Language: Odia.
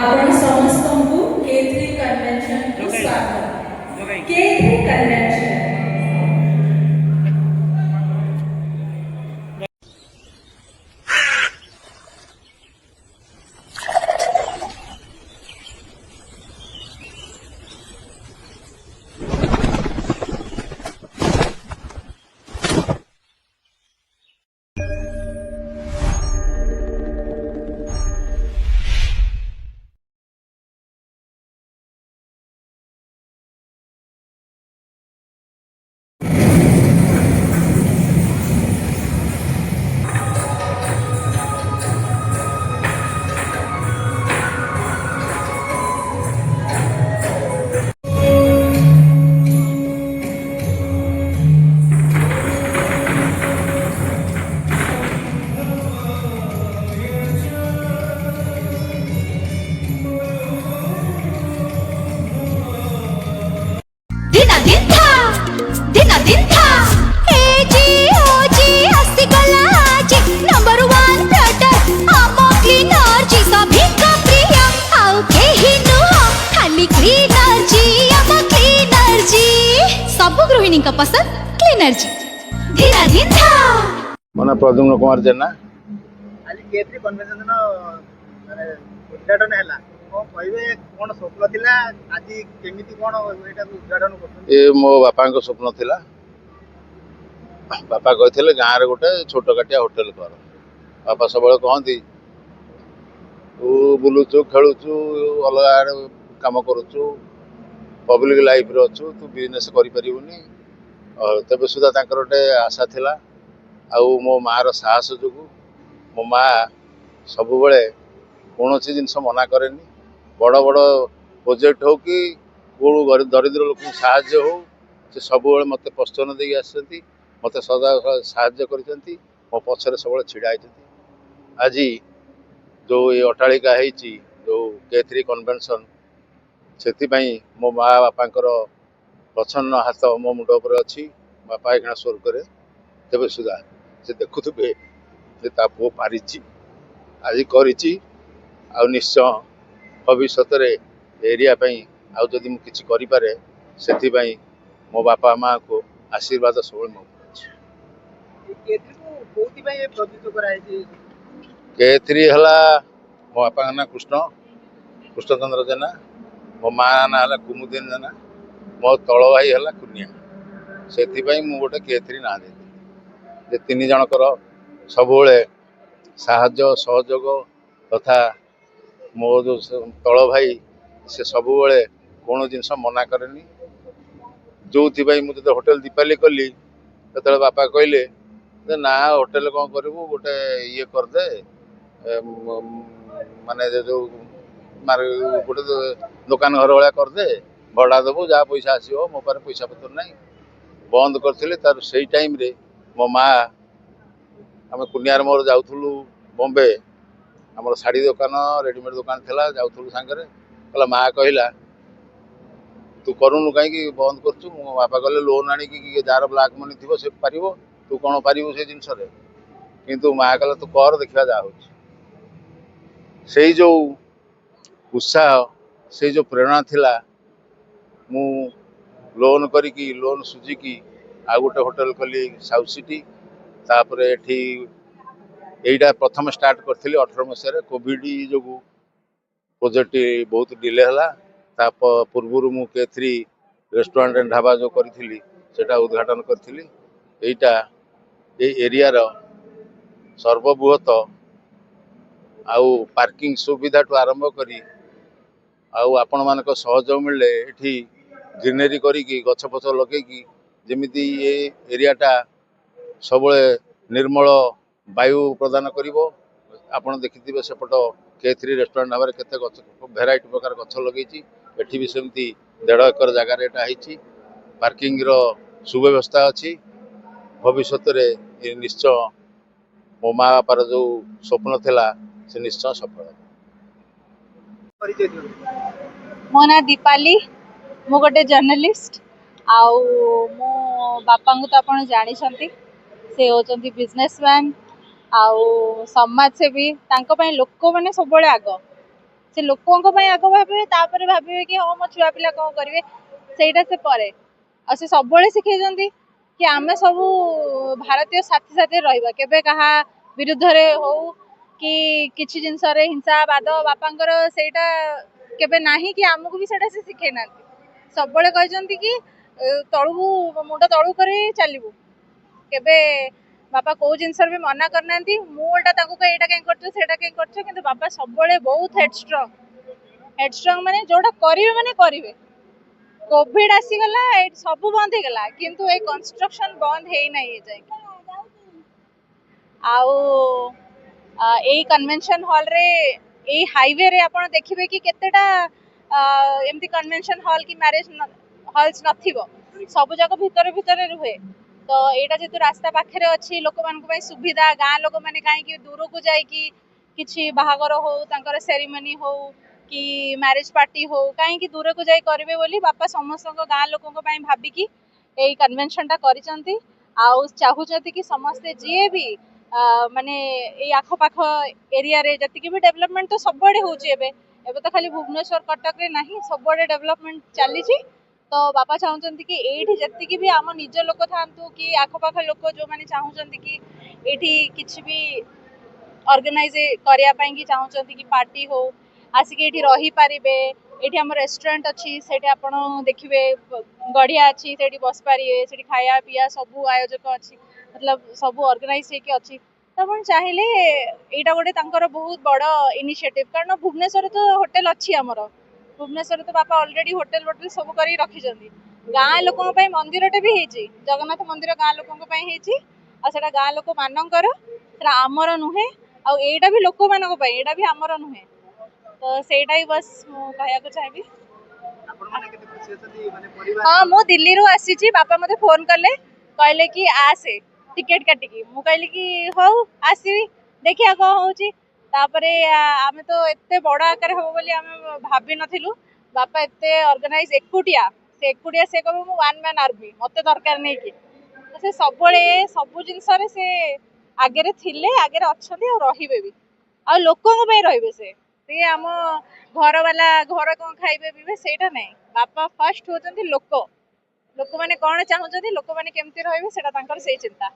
आपण समस्तଙ୍କୁ K3 कन्वेंशन को स्वागत। K3 कन्वेंशन पसंद क्लीनर्जी धीरा धीरा मन प्रद्युम्न कुमार जेना आज K3 कन्वेंशन न माने उद्घाटन हैला को कहबे कोन स्वप्न थिला आज केमिति कोन एटा उद्घाटन करथि ए मो बापा को स्वप्न थिला बापा कहथिले गां रे गोटे छोट काटिया होटल कर बापा सबले कहंती तू बुलुचु खेलुचु अलग आड़े काम करूचु पब्लिक लाइफ रे अछु तू बिजनेस करि परिबुनी तबे सुधा तांकर गोटे आशा थिला आउ मो मार साहस जोगु मो माँ सब बेले कौन जिनस मना करेनि बड़ बड़ प्रोजेक्ट हो कि कौन दरिद्र लोक साहाय्य हो से सब मत प्रोत्साहन दे आसती मत सदा साहाय्य कर मो पछरे सब छिड़ा आज जो ये अट्टालिका होती जो K3 कन्वेंशन से मो माँ बापांकर प्रच्छन्न हाथ मो मुंड पर अच्छी बापा एखा स्वर्ग तेरे सुधा से देखुवे से पु पारी आज करी निश्चय भविष्य एरिया आदि मुझे करे से मो बापा माँ को आशीर्वाद सब मो K3 है मो बापा ना कृष्णचंद्र जेना मो माँ ना है कुमुदिन जेना मो तल भाई है कुनिया से गोटे K3 ना दे तीन जनकर सब साहाय्य सहयोग तथा मो जो तल भाई से सब कौन जिनस मना करेनि जो मुझे होटेल दीपाली कली तो बापा कहले ना होटेल कौन करूँ गोटे ये करदे माने जो गोटे दुकान घर भाया करदे भड़ा देवु जहाँ पैसा आसो मो पारे पैसा पतर ना बंद करी तार से टाइम रे मो माँ आम कुनियार मोर जाऊँ बॉम्बे आम शाढ़ी दुकान रेडीमेड दुकान थी जाऊँ सांगे कहला माँ कहला तू करूनु कहीं बंद कर मो बापा कहले लोन आनिकी जार ब्लैक मनी थी से पार तू कौन पारू से जिनस किंतु माँ कहला तू कर देखा जा से जो उत्साह से जो प्रेरणा थिला मु लोन करी लोन सुझिकी आ गोटे होटेल कली साउथ सिटी तापर एठी एटा प्रथम स्टार्ट करथिली 18 मसीह कोविड जो प्रोजेक्ट बहुत डिले हला ता पूर्व मु K3 रेस्टोरेंट एंड ढाबा जो करी सेटा उद्घाटन करी एटा ए एरिया रो सर्वबृहत आउ पार्किंग सुविधा ठू आरंभ करी ଆଉ ଆପଣମାନଙ୍କ ସହଯୋଗ ମିଳିଲେ ଏଠି ଗ୍ରିନେରୀ କରିକି ଗଛ ପଛ ଲଗେଇକି ଯେମିତି ଏ ଏରିଆଟା ସବୁବେଳେ ନିର୍ମଳ ବାୟୁ ପ୍ରଦାନ କରିବ। ଆପଣ ଦେଖିଥିବେ ସେପଟ K3 ରେଷ୍ଟୁରାଣ୍ଟ ଭାବରେ କେତେ ଗଛ ଭେରାଇଟି ପ୍ରକାର ଗଛ ଲଗେଇଛି। ଏଠି ବି ସେମିତି 1.5 ଏକର ଜାଗାରେ ଏଟା ହେଇଛି। ପାର୍କିଂର ସୁବ୍ୟବସ୍ଥା ଅଛି। ଭବିଷ୍ୟତରେ ଏ ନିଶ୍ଚୟ ମୋ ମା ବାପାର ଯେଉଁ ସ୍ୱପ୍ନ ଥିଲା ସେ ନିଶ୍ଚୟ ସଫଳ ହେବ। ପରିଚୟ ଦିଅନ୍ତୁ। ମୋ ନାଁ ଦୀପାଲି, ମୁଁ ଗୋଟେ ଜର୍ଣ୍ଣାଲିଷ୍ଟ। ଆଉ ମୋ ବାପାଙ୍କୁ ତ ଆପଣ ଜାଣିଛନ୍ତି, ସେ ହେଉଛନ୍ତି ବିଜନେସମ୍ୟାନ୍ ଆଉ ସମାଜସେବୀ। ତାଙ୍କ ପାଇଁ ଲୋକମାନେ ସବୁବେଳେ ଆଗ। ସେ ଲୋକଙ୍କ ପାଇଁ ଆଗ ଭାବିବେ, ତାପରେ ଭାବିବେ କି ହଁ ମୋ ଛୁଆ ପିଲା କ'ଣ କରିବେ, ସେଇଟା ସେ ପରେ। ଆଉ ସେ ସବୁବେଳେ ଶିଖେଇଛନ୍ତି କି ଆମେ ସବୁ ଭାରତୀୟ ସାଥି ସାଥିରେ ରହିବା, କେବେ କାହା ବିରୁଦ୍ଧରେ ହଉ କି କିଛି ଜିନିଷରେ ହିଂସାବାଦ। ବାପାଙ୍କର ସେଇଟା କେବେ ନାହିଁ କି ଆମକୁ ବି ସେଇଟା ସେ ଶିଖେଇ ନାହାନ୍ତି। ସବୁବେଳେ କହିଛନ୍ତି କି ତଳକୁ ମୁଣ୍ଡ ତଳକୁ କରି ଚାଲିବୁ। କେବେ ବାପା କୋଉ ଜିନିଷରେ ବି ମନା କରିନାହାନ୍ତି। ମୁଁ ଓଲଟା ତାଙ୍କୁ କହେ ଏଇଟା କାହିଁ କରୁଛ ସେଇଟା କାହିଁ କରୁଛ, କିନ୍ତୁ ବାପା ସବୁବେଳେ ବହୁତ ହେଡଷ୍ଟ୍ରଙ୍ଗ ମାନେ ଯୋଉଟା କରିବେ ମାନେ କରିବେ। କୋଭିଡ ଆସିଗଲା, ଏଇଠି ସବୁ ବନ୍ଦ ହେଇଗଲା, କିନ୍ତୁ ଏଇ କନଷ୍ଟ୍ରକ୍ସନ ବନ୍ଦ ହେଇନାହିଁ ଏଯାଏ। ଆଉ ଏଇ କନଭେନସନ ହଲରେ, ଏଇ ହାଇୱେରେ ଆପଣ ଦେଖିବେ କି କେତେଟା ଏମିତି କନଭେନସନ ହଲ କି ମ୍ୟାରେଜ ହଲ୍ସ ନଥିବ, ସବୁ ଯାକ ଭିତରେ ରୁହେ। ତ ଏଇଟା ଯେହେତୁ ରାସ୍ତା ପାଖରେ ଅଛି, ଲୋକମାନଙ୍କ ପାଇଁ ସୁବିଧା। ଗାଁ ଲୋକମାନେ କାହିଁକି ଦୂରକୁ ଯାଇକି କିଛି ବାହାଘର ହଉ, ତାଙ୍କର ସେରିମନି ହଉ କି ମ୍ୟାରେଜ ପାର୍ଟି ହଉ, କାହିଁକି ଦୂରକୁ ଯାଇ କରିବେ ବୋଲି ବାପା ସମସ୍ତଙ୍କ ଗାଁ ଲୋକଙ୍କ ପାଇଁ ଭାବିକି ଏଇ କନଭେନସନଟା କରିଛନ୍ତି। ଆଉ ଚାହୁଁଛନ୍ତି କି ସମସ୍ତେ ଯିଏ ବି ମାନେ ଏଇ ଆଖପାଖ ଏରିଆରେ ଯେତିକି ବି ଡେଭଲପମେଣ୍ଟ ତ ସବୁଆଡେ ହଉଛି। ଏବେ ତ ଖାଲି ଭୁବନେଶ୍ୱର କଟକରେ ନାହିଁ, ସବୁଆଡେ ଡେଭଲପମେଣ୍ଟ ଚାଲିଛି। ତ ବାପା ଚାହୁଁଛନ୍ତି କି ଏଇଠି ଯେତିକି ବି ଆମ ନିଜ ଲୋକ ଥାଆନ୍ତୁ କି ଆଖପାଖ ଲୋକ ଯୋଉମାନେ ଚାହୁଁଛନ୍ତି କି ଏଇଠି କିଛି ବି ଅର୍ଗାନାଇଜ କରିବା ପାଇଁ କି ଚାହୁଁଛନ୍ତି କି ପାର୍ଟି ହଉ, ଆସିକି ଏଇଠି ରହିପାରିବେ। ଏଇଠି ଆମର ରେଷ୍ଟୁରାଣ୍ଟ ଅଛି, ସେଇଠି ଆପଣ ଦେଖିବେ ଗଢିଆ ଅଛି, ସେଇଠି ବସିପାରିବେ, ସେଇଠି ଖାଇବା ପିଇବା ସବୁ ଆୟୋଜକ ଅଛି, ମତଲବ ସବୁ ଅର୍ଗାନାଇଜ ହେଇକି ଅଛି। ତ ଆପଣ ଚାହିଁଲେ ଏଇଟା ଗୋଟେ ତାଙ୍କର ବହୁତ ବଡ ଇନିସିଏଟିଭ। କାରଣ ଭୁବନେଶ୍ୱରରେ ତ ହୋଟେଲ ଅଛି ଆମର, ଭୁବନେଶ୍ୱରରେ ତ ବାପା ଅଲରେଡି ହୋଟେଲ ସବୁ କରି ରଖିଛନ୍ତି। ଗାଁ ଲୋକଙ୍କ ପାଇଁ ମନ୍ଦିରଟେ ବି ହେଇଛି, ଜଗନ୍ନାଥ ମନ୍ଦିର ଗାଁ ଲୋକଙ୍କ ପାଇଁ ହେଇଛି। ଆଉ ସେଟା ଗାଁ ଲୋକ ମାନଙ୍କର, ସେଟା ଆମର ନୁହେଁ। ଆଉ ଏଇଟା ବି ଲୋକମାନଙ୍କ ପାଇଁ, ଏଇଟା ବି ଆମର ନୁହେଁ। ତ ସେଇଟା ହିଁ ବସ୍ ମୁଁ କହିବାକୁ ଚାହିଁବି। ହଁ, ମୁଁ ଦିଲ୍ଲୀରୁ ଆସିଛି। ବାପା ମତେ ଫୋନ କଲେ, କହିଲେ କି ଆସେ ଟିକେଟ କାଟିକି। ମୁଁ କହିଲି କି ହଉ ଆସିବି, ଦେଖିବା କ'ଣ ହଉଛି। ତାପରେ ଆମେ ତ ଏତେ ବଡ ଆକାରରେ ହବ ବୋଲି ଆମେ ଭାବିନଥିଲୁ। ବାପା ଏତେ ଅର୍ଗାନାଇଜ, ଏକୁଟିଆ ସେ କହିବ ମୁଁ ୱାନ୍ ମ୍ୟାନ୍ ଆର୍ମି, ମତେ ଦରକାର ନେଇକି। ସେ ସବୁବେଳେ ସବୁ ଜିନିଷରେ ସେ ଆଗରେ ଥିଲେ, ଆଗରେ ଅଛନ୍ତି, ଆଉ ରହିବେ ବି। ଆଉ ଲୋକଙ୍କ ପାଇଁ ରହିବେ। ସେ ଆମ ଘର ବାଲା ଘର କ'ଣ ଖାଇବେ ପିଇବେ ସେଇଟା ନାହିଁ। ବାପା ଫାର୍ଷ୍ଟ ହଉଛନ୍ତି ଲୋକମାନେ କ'ଣ ଚାହୁଁଛନ୍ତି, ଲୋକମାନେ କେମିତି ରହିବେ, ସେଇଟା ତାଙ୍କର ସେଇ ଚିନ୍ତା।